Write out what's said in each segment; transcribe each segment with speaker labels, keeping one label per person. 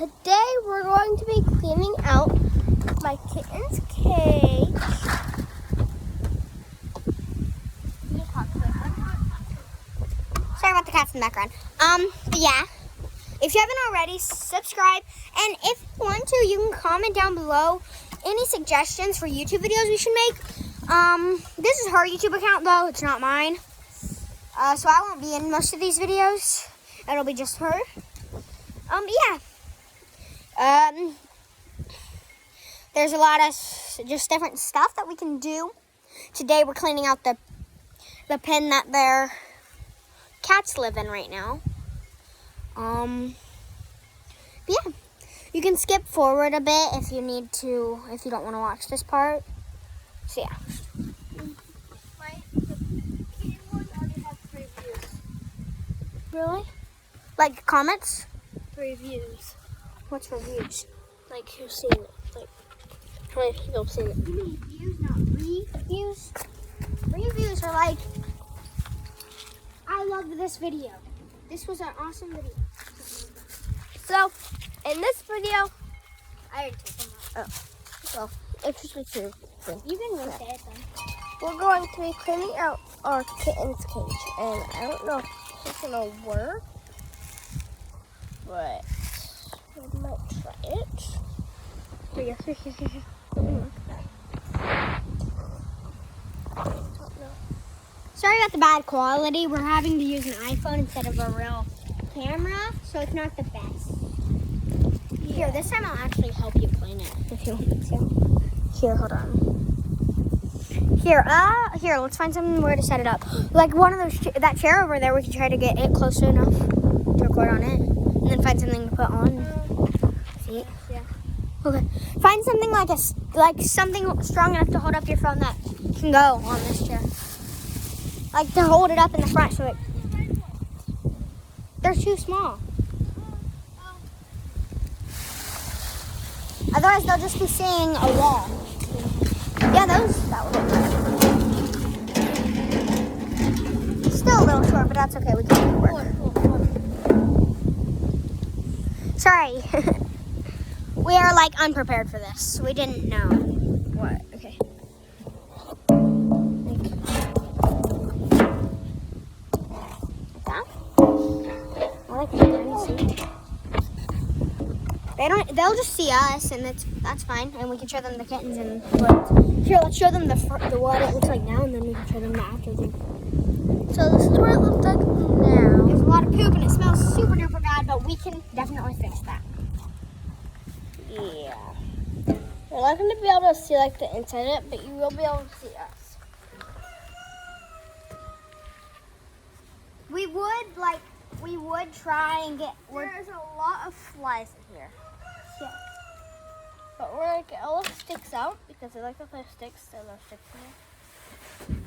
Speaker 1: today we're going to be cleaning out my kitten's cage. Sorry about the cats in the background. But yeah, if you haven't already, subscribe. And if you want to, you can comment down below any suggestions for YouTube videos we should make. This is her YouTube account though, it's not mine. So I won't be in most of these videos. It'll be just her. Yeah. There's a lot of just different stuff that we can do. Today we're cleaning out the pen that their cats live in right now. Yeah. You can skip forward a bit if you need to, if you don't want to watch this part. So yeah. Really? Like comments?
Speaker 2: Reviews.
Speaker 1: What's reviews?
Speaker 2: Like who's seen it? Like how many people have seen it?
Speaker 1: You mean views, not reviews? Reviews are like, I loved this video. This was an awesome video.
Speaker 2: So in this video,
Speaker 1: I already told them that.
Speaker 2: oh, well, interesting too.
Speaker 1: You can go say it then.
Speaker 2: We're going to be cleaning out our kitten's cage, and I don't know if it's gonna work, but we might try it. But yes,
Speaker 1: Sorry about the bad quality. We're having to use an iPhone instead of a real camera, so it's not the best. Yeah. Here, this time I'll actually help you clean it if you want to. Here, hold on. Here, let's find somewhere to set it up. Like one of those, that chair over there, we can try to get it close enough to record on it. And then find something to put on. See?
Speaker 2: Yeah.
Speaker 1: Okay. Find something like something strong enough to hold up your phone that can go on this chair. Like to hold it up in the front so it. They're too small. Otherwise, they'll just be seeing a wall. Yeah, that would work. Still a little short, but that's okay. We can make it work. Sorry. We are like unprepared for this. We didn't know. What? Okay. Like that? They'll just see us, and that's fine, and we can show them the kittens and what. Here, let's show them the what it looks like now, and then we can show them the after thing.
Speaker 2: So this is what it looks like now.
Speaker 1: There's a lot of poop, and it smells super duper bad, but we can definitely fix that.
Speaker 2: Yeah. You're not going to be able to see like the inside of it, but you will be able to see us.
Speaker 1: We would try and get.
Speaker 2: There's a lot of flies in here.
Speaker 1: Yeah.
Speaker 2: But we're going to get all the sticks out because they like to play sticks, so there's sticks in here.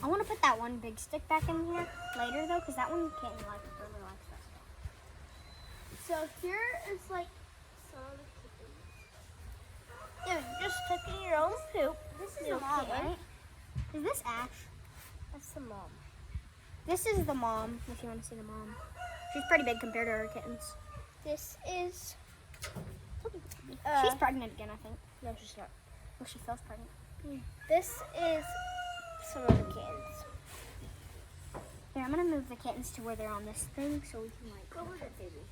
Speaker 1: I want to put that one big stick back in here later though, because that one can't really likes that.
Speaker 2: So here is like some of the kittens. Yeah, just taking your own poop.
Speaker 1: This is the mom, right? Is this Ash?
Speaker 2: That's the mom.
Speaker 1: This is the mom, if you want to see the mom. She's pretty big compared to her kittens.
Speaker 2: This is...
Speaker 1: she's pregnant again, I think.
Speaker 2: No, she's not.
Speaker 1: Well, she feels pregnant.
Speaker 2: This is some of the kittens.
Speaker 1: Here, I'm going to move the kittens to where they're on this thing so we can like...
Speaker 2: Go ahead, baby.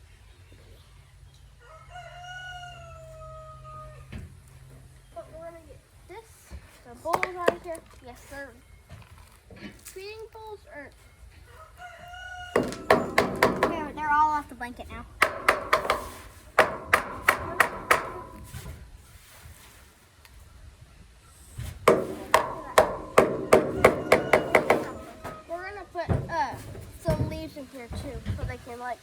Speaker 2: But we're going to get this. The bowls out of here. Yes, sir. Feeding bowls are...
Speaker 1: They're all off the blanket now.
Speaker 2: We're going to put some leaves in here too so they can like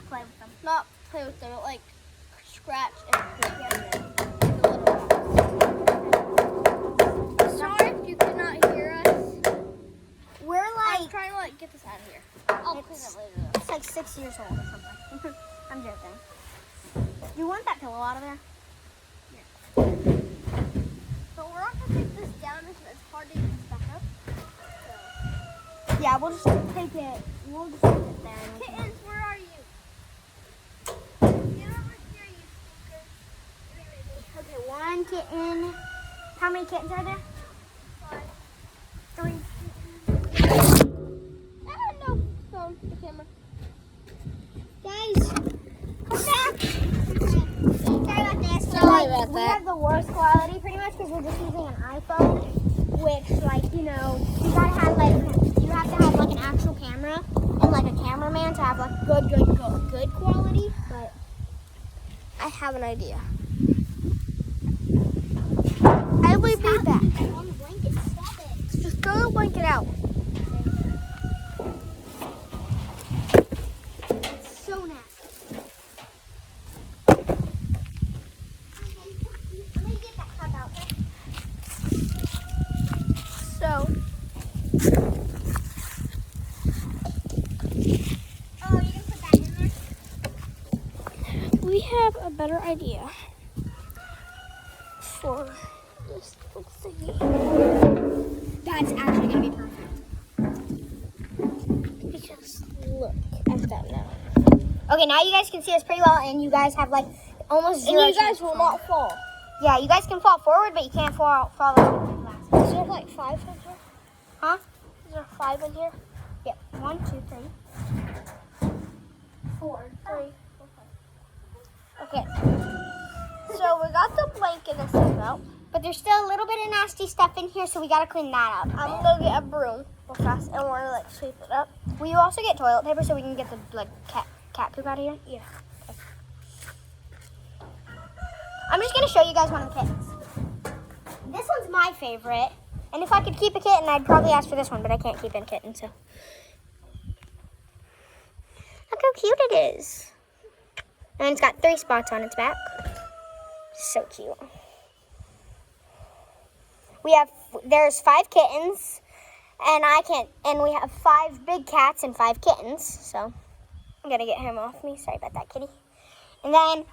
Speaker 1: Play with them.
Speaker 2: not play with them, but like scratch and play. Sorry if you cannot hear us.
Speaker 1: We're
Speaker 2: I'm
Speaker 1: like...
Speaker 2: trying to like get this out of here. I'll clean it later though.
Speaker 1: It's like 6 years old or something. I'm joking. You want that pillow out of there?
Speaker 2: So we're not going to take this down because it's hard to get this back up. So.
Speaker 1: Yeah, we'll just take it. We'll just take it there.
Speaker 2: Kittens, where are you? Get over here, you
Speaker 1: kitten. How many kittens are there? 3.
Speaker 2: No, the camera.
Speaker 1: Guys, come back. Sorry about this.
Speaker 2: Sorry about
Speaker 1: We
Speaker 2: that.
Speaker 1: have the worst quality pretty much because we're just using an iPhone, which, like, you know, you have to have like an actual camera and like a cameraman to have like good quality. But
Speaker 2: I have an idea. I will be back.
Speaker 1: On the blanket, stop it.
Speaker 2: Just throw the blanket out.
Speaker 1: It's so nasty. Let me get that cup out there.
Speaker 2: So,
Speaker 1: Oh, you can put that in there?
Speaker 2: we have a better idea for this little thingy.
Speaker 1: That's actually going to be perfect.
Speaker 2: Because look at that now.
Speaker 1: Okay, now you guys can see us pretty well, and you guys have like almost
Speaker 2: And
Speaker 1: zero.
Speaker 2: you guys
Speaker 1: chance
Speaker 2: will
Speaker 1: of
Speaker 2: not fall.
Speaker 1: Yeah, you guys can fall forward, but you can't fall like glasses.
Speaker 2: Is there like 5 in here?
Speaker 1: Huh?
Speaker 2: Is there 5 in here?
Speaker 1: Yep. 1, 2, 3, 4.
Speaker 2: 3. Okay. So we got the blanket and stuff out.
Speaker 1: But there's still a little bit of nasty stuff in here, so we gotta clean that up.
Speaker 2: I'm gonna get a broom real fast and we're gonna like sweep it up.
Speaker 1: Will you also get toilet paper so we can get the like cat poop out of here?
Speaker 2: Yeah.
Speaker 1: I'm just gonna show you guys one of the kittens. This one's my favorite, and if I could keep a kitten, I'd probably ask for this one, but I can't keep a kitten, so. Look how cute it is. And it's got 3 spots on its back. So cute. There's 5 kittens, and we have 5 big cats and 5 kittens, so I'm gonna get him off me. Sorry about that, kitty. And then,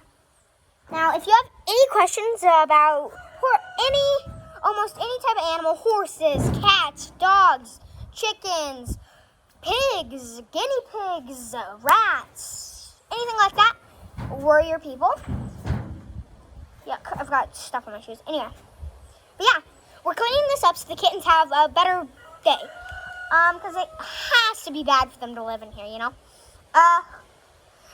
Speaker 1: now if you have any questions about almost any type of animal, horses, cats, dogs, chickens, pigs, guinea pigs, rats, anything like that, we're your people. Yeah, I've got stuff on my shoes. Anyway, but yeah, we're cleaning this up so the kittens have a better day. Because it has to be bad for them to live in here, you know?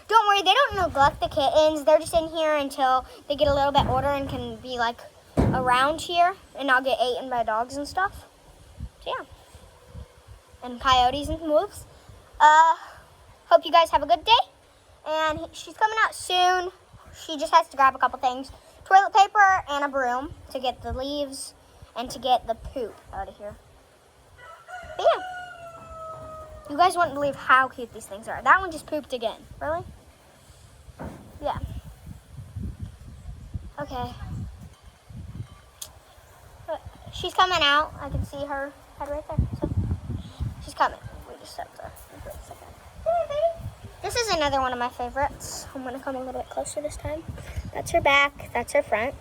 Speaker 1: Don't worry, they don't neglect the kittens. They're just in here until they get a little bit older and can be, like, around here and not get eaten by dogs and stuff. So, yeah. And coyotes and wolves. Hope you guys have a good day. And she's coming out soon. She just has to grab a couple things. Toilet paper and a broom to get the leaves and to get the poop out of here. But yeah. You guys wouldn't believe how cute these things are. That one just pooped again. Really? Yeah. Okay. She's coming out. I can see her head right there. So she's coming. We just stepped her. Wait a second. Hey, baby. This is another one of my favorites. I'm going to come a little bit closer this time. That's her back. That's her front.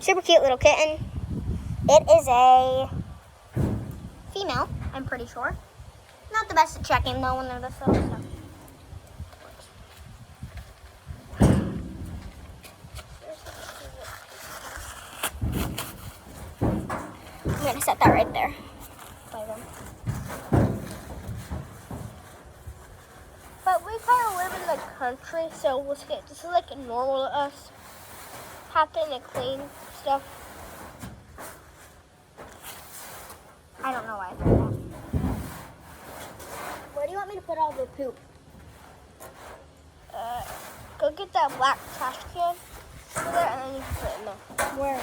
Speaker 1: Super cute little kitten. It is a female, I'm pretty sure. Not the best at checking though when they're this little. So. I'm going to set that right there.
Speaker 2: But we kind of live in the country, so this is like normal to us. Having to clean stuff.
Speaker 1: I don't know why I thought that. Where do you want me to put all the poop?
Speaker 2: Go get that black trash can over there, and then you can put it in there.
Speaker 1: Where?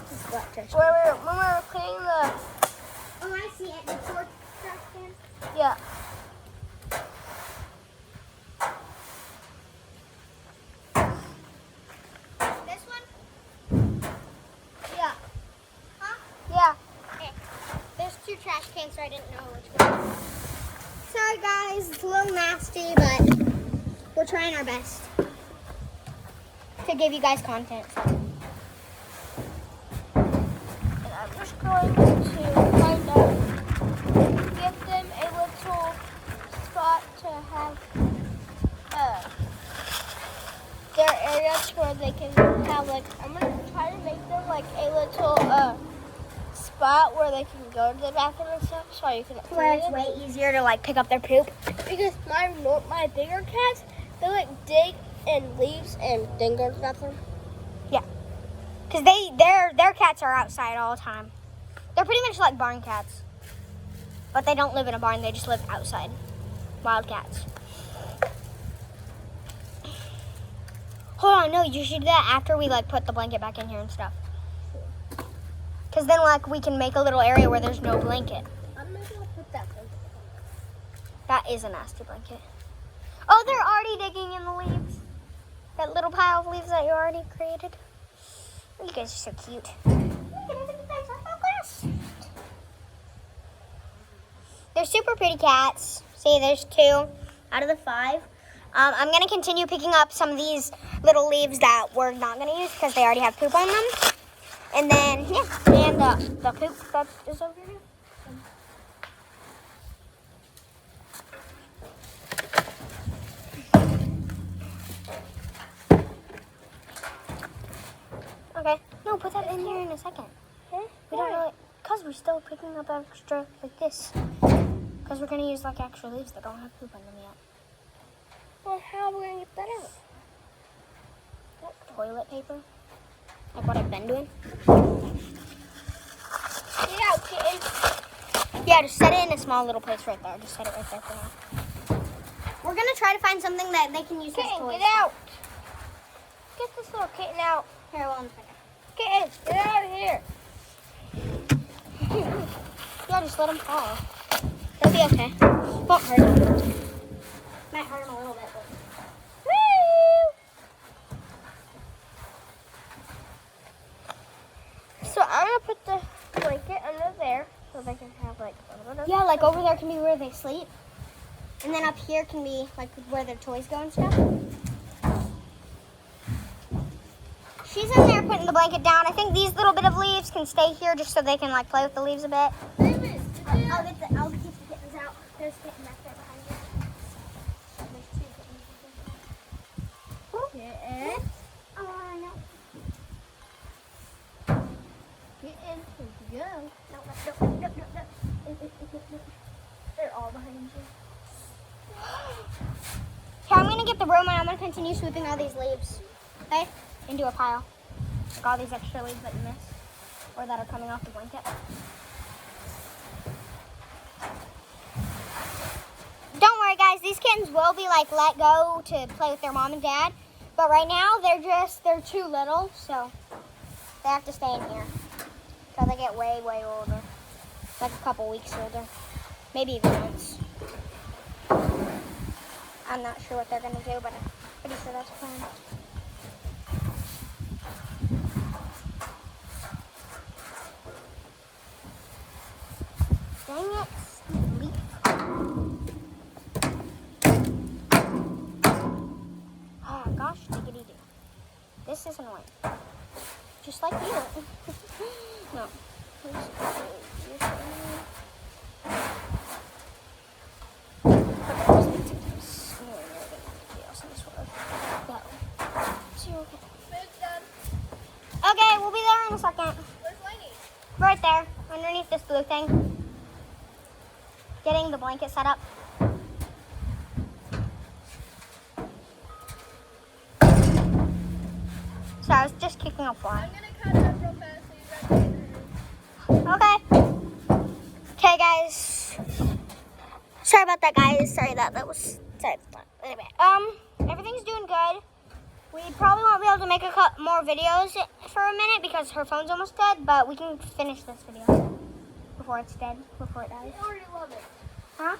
Speaker 1: This black trash.
Speaker 2: When we were cleaning the...
Speaker 1: Oh, I see it. The short trash can.
Speaker 2: Yeah.
Speaker 1: This one?
Speaker 2: Yeah.
Speaker 1: Huh?
Speaker 2: Yeah.
Speaker 1: Okay. There's 2 trash cans, so I didn't know which one. Sorry, guys. It's a little nasty, but we're trying our best to give you guys content. So.
Speaker 2: And I'm just going to find out, give them a little spot to have their area areas where they can have like, I'm gonna try to make them like a little spot where they can go to the bathroom and stuff, so you can.
Speaker 1: Where it's way easier to like pick up their poop.
Speaker 2: Because my bigger cats, they like dig in leaves and then go to the bathroom.
Speaker 1: Yeah, because their cats are outside all the time. They're pretty much like barn cats, but they don't live in a barn. They just live outside. Wild cats. Hold on, no, you should do that after we like put the blanket back in here and stuff. Because then like we can make a little area where there's no blanket.
Speaker 2: I'm not gonna put that blanket.
Speaker 1: That is a nasty blanket. Oh, they're already digging in the leaves. That little pile of leaves that you already created. You guys are so cute. They're super pretty cats. See, there's 2 out of the 5. I'm going to continue picking up some of these little leaves that we're not going to use because they already have poop on them. And then, yeah, and the poop that is over here. Okay. No, put that in here in a second.
Speaker 2: Huh?
Speaker 1: We don't really, because we're still picking up extra like this. Because we're going to use like extra leaves that don't have poop on them yet.
Speaker 2: Well, how are we gonna get that out?
Speaker 1: Toilet paper. Like what I've been doing.
Speaker 2: Get out, kittens.
Speaker 1: Yeah, just set it in a small little place right there. Just set it right there for now. We're going to try to find something that they can use as
Speaker 2: Kitten,
Speaker 1: toys.
Speaker 2: get out. Get this little kitten out.
Speaker 1: Here, one second.
Speaker 2: Kitten, get out of here.
Speaker 1: Yeah, just let him fall. He'll be okay. Won't hurt him. Might hurt him a little bit, but...
Speaker 2: Woo! So I'm gonna put the blanket under there so they can have like a little bit of.
Speaker 1: Yeah, like over there can be where they sleep. And then up here can be like where their toys go and stuff. She's in there putting the blanket down. I think these little bit of leaves can stay here just so they can like play with the leaves a bit.
Speaker 2: David,
Speaker 1: I'll keep the kittens out. There's a kitten back there behind you. There's 2 kittens.
Speaker 2: Kitten,
Speaker 1: Oh, I know.
Speaker 2: kitten, where'd you go?
Speaker 1: No. They're all behind you. Okay, I'm gonna get the broom and I'm gonna continue sweeping all these leaves. Okay? Into a pile. Like all these extra leaves that you missed. Or that are coming off the blanket. Don't worry guys, these kittens will be like let go to play with their mom and dad. But right now they're too little, so they have to stay in here. Till they get way, way older. Like a couple weeks older. Maybe even months. I'm not sure what they're gonna do, but I'm pretty sure that's planned. Dang it, leaf. Oh gosh, diggity doo. This is annoying. Just like you. No. Okay, we'll be there in a second.
Speaker 2: Where's Lainey?
Speaker 1: Right there, underneath this blue thing. Getting the blanket set up. So I was just kicking a fly.
Speaker 2: I'm gonna cut it up real fast so you guys can.
Speaker 1: Okay. Okay, guys. Sorry about that, guys. Sorry that was. Sorry. Anyway, everything's doing good. We probably won't be able to make more videos for a minute because her phone's almost dead, but we can finish this video before it's dead, before it dies.
Speaker 2: They already love it.
Speaker 1: Huh?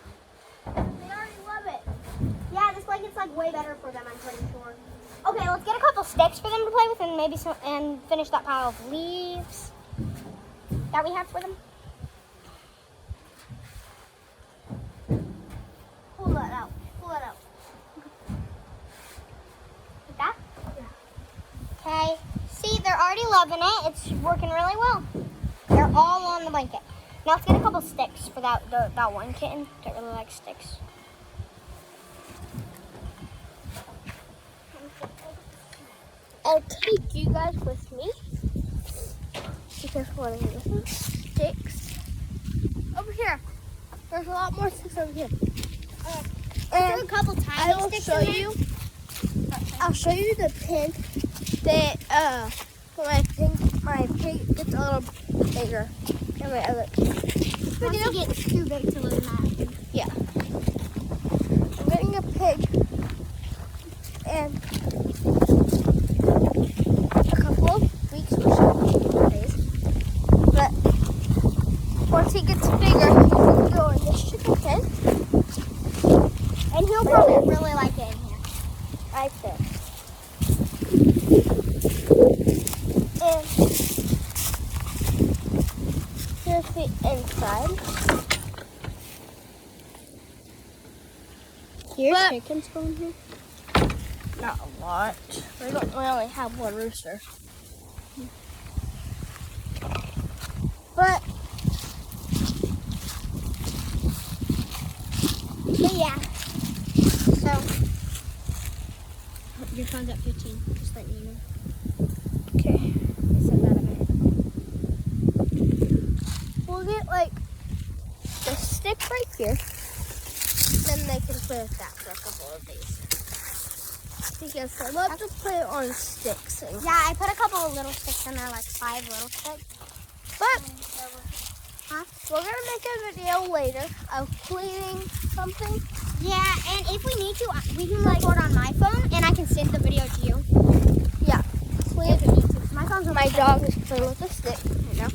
Speaker 2: They already love it.
Speaker 1: Yeah, this blanket's like way better for them, I'm pretty sure. Okay, let's get a couple sticks for them to play with and maybe and finish that pile of leaves that we have for them.
Speaker 2: Pull that out. Pull that out.
Speaker 1: Like that? Yeah. Okay. See, they're already loving it. It's working really well. They're all on the blanket. Now let's get a couple sticks for that one kitten that really likes sticks.
Speaker 2: I'll take you guys with me. Because one of the sticks over here. There's a lot more sticks over here.
Speaker 1: There are a couple tiny
Speaker 2: I'll
Speaker 1: sticks
Speaker 2: show
Speaker 1: in there.
Speaker 2: you. I'll show you the pin that when my pig gets a little bigger. And my other.
Speaker 1: Once it gets too big to live in that.
Speaker 2: Yeah. I'm getting a pig and a couple of weeks or so, days. But once he gets bigger, he can go in this chicken pen.
Speaker 1: And he'll probably really like it in here.
Speaker 2: I think. And here's the inside.
Speaker 1: Here's
Speaker 2: But-
Speaker 1: chickens going here.
Speaker 2: Not a lot. We only have one rooster. But
Speaker 1: yeah. So your phone's at 15. Just letting you know.
Speaker 2: okay,
Speaker 1: I said that a minute.
Speaker 2: we'll get like the stick right here. Then they can play with that for a couple of days. Because I love to play on sticks. And
Speaker 1: Yeah, I put a couple of little sticks in there, like 5 little sticks.
Speaker 2: But
Speaker 1: Huh?
Speaker 2: we're gonna make a video later of cleaning something.
Speaker 1: Yeah, and if we need to, we can record on my phone, and I can send the video to you.
Speaker 2: Yeah, clean.
Speaker 1: If we need to. My phone's on
Speaker 2: My dog is playing with a stick right now.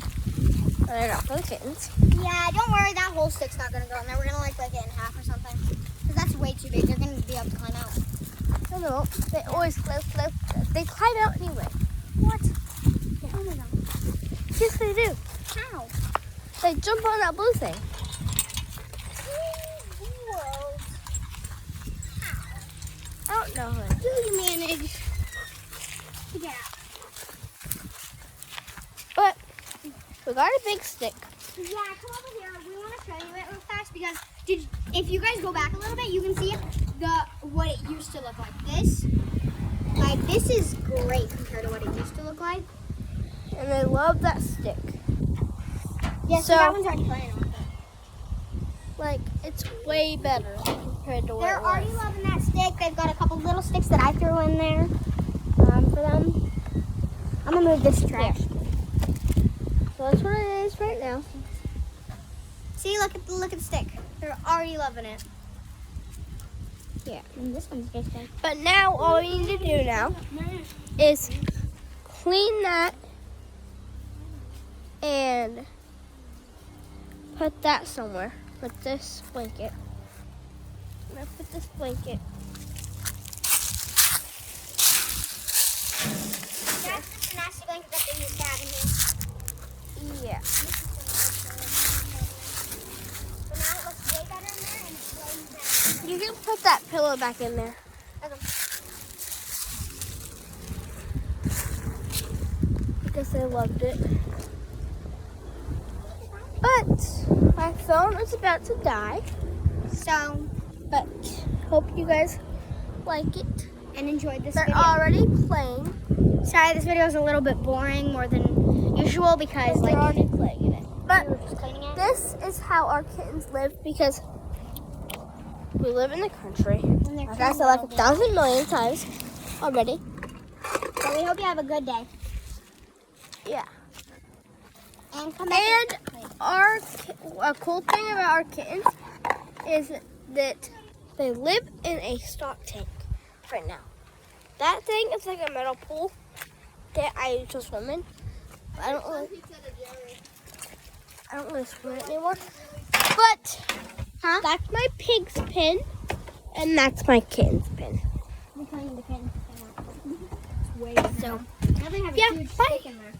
Speaker 2: They're not for the kittens.
Speaker 1: Yeah, don't worry, that whole stick's not gonna go in there. We're gonna like break it in half or something. Because that's way too big. They're gonna be able to climb out.
Speaker 2: I know. They always they climb out anyway.
Speaker 1: What? Yeah. Oh my god.
Speaker 2: Yes, they do.
Speaker 1: How?
Speaker 2: They jump on that blue thing. I don't know. Honey.
Speaker 1: Do you manage? Yeah.
Speaker 2: But we got a big stick.
Speaker 1: Yeah, come over here. We want to show you it real fast because if you guys go back a little bit, you can see what it used to look like. This is great compared to what it used to look like.
Speaker 2: And they love that stick.
Speaker 1: Yeah,
Speaker 2: So-
Speaker 1: that one's already playing with it.
Speaker 2: Like, it's way better compared to what
Speaker 1: They're
Speaker 2: it
Speaker 1: already
Speaker 2: was.
Speaker 1: loving that stick. They've got a couple little sticks that I threw in there for them. I'm gonna move this trash.
Speaker 2: So that's what it is right now.
Speaker 1: See, look at the stick. They're already loving it.
Speaker 2: Yeah.
Speaker 1: And this one's good.
Speaker 2: But now all we need to do now is clean that and put that somewhere. Put this blanket. I'm gonna put this blanket.
Speaker 1: That's just a nasty blanket that they used to have in here.
Speaker 2: Yeah.
Speaker 1: So now it looks way better in there and it's way better.
Speaker 2: You can put that pillow back in there.
Speaker 1: Okay.
Speaker 2: Because I loved it. But my phone is about to die.
Speaker 1: So,
Speaker 2: But hope you guys like it.
Speaker 1: and enjoyed this
Speaker 2: They're
Speaker 1: video.
Speaker 2: already playing.
Speaker 1: Sorry, this video is a little bit boring more than usual because
Speaker 2: They're
Speaker 1: like
Speaker 2: already playing in it. But
Speaker 1: we were just cleaning it.
Speaker 2: this is how our kittens live because we live in the country.
Speaker 1: And they're
Speaker 2: Like I said like 1,000 million times already.
Speaker 1: So we hope you have a good day.
Speaker 2: Yeah.
Speaker 1: And come back.
Speaker 2: And a cool thing about our kittens is that they live in a stock tank right now. That thing is like a metal pool that I used to swim in. I don't really swim it anymore. But that's my pig's pen, and that's my kitten's pen.
Speaker 1: We're cleaning the kitten.
Speaker 2: So
Speaker 1: Now they have a
Speaker 2: yeah,
Speaker 1: huge
Speaker 2: bye.
Speaker 1: stick in there.